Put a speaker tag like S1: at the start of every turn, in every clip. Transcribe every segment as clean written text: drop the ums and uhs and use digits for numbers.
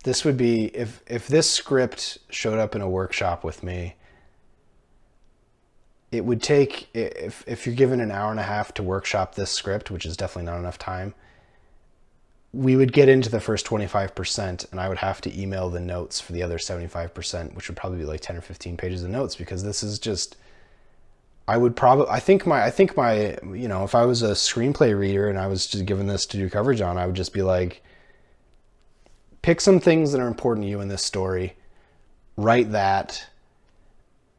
S1: this would be, if this script showed up in a workshop with me, it would take, if you're given an hour and a half to workshop this script, which is definitely not enough time, we would get into the first 25% and I would have to email the notes for the other 75%, which would probably be like 10 or 15 pages of notes, because this is just, I think my, if I was a screenplay reader and I was just given this to do coverage on, I would just be like, pick some things that are important to you in this story, write that,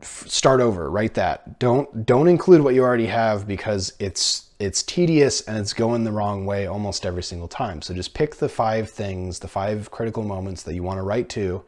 S1: start over, write that. Don't include what you already have, because it's tedious and it's going the wrong way almost every single time. So just pick the 5 things, the 5 critical moments that you want to write to,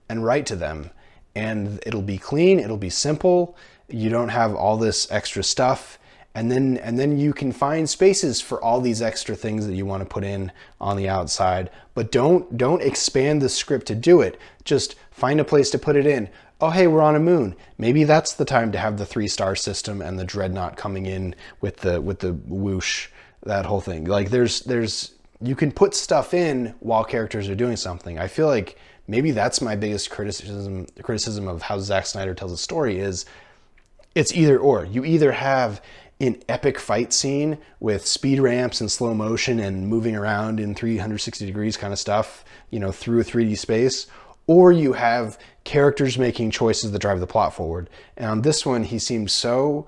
S1: and write to them. And it'll be clean, it'll be simple. You don't have all this extra stuff. And then you can find spaces for all these extra things that you want to put in on the outside, but don't expand the script to do it. Just find a place to put it in. Oh, hey, we're on a moon. Maybe that's the time to have the 3-star system and the dreadnought coming in with the whoosh, that whole thing. Like there's you can put stuff in while characters are doing something. I feel like maybe that's my biggest criticism of how Zack Snyder tells a story is, it's either or. You either have an epic fight scene with speed ramps and slow motion and moving around in 360 degrees kind of stuff, through a 3D space, or you have characters making choices that drive the plot forward. And on this one, he seemed so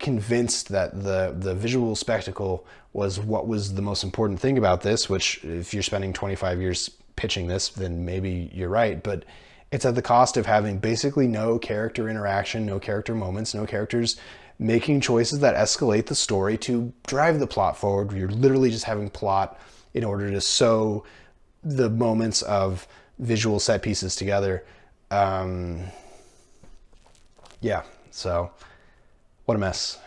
S1: convinced that the visual spectacle was what was the most important thing about this, which if you're spending 25 years pitching this, then maybe you're right. But it's at the cost of having basically no character interaction, no character moments, no characters making choices that escalate the story to drive the plot forward. You're literally just having plot in order to sew the moments of visual set pieces together. Yeah, so what a mess.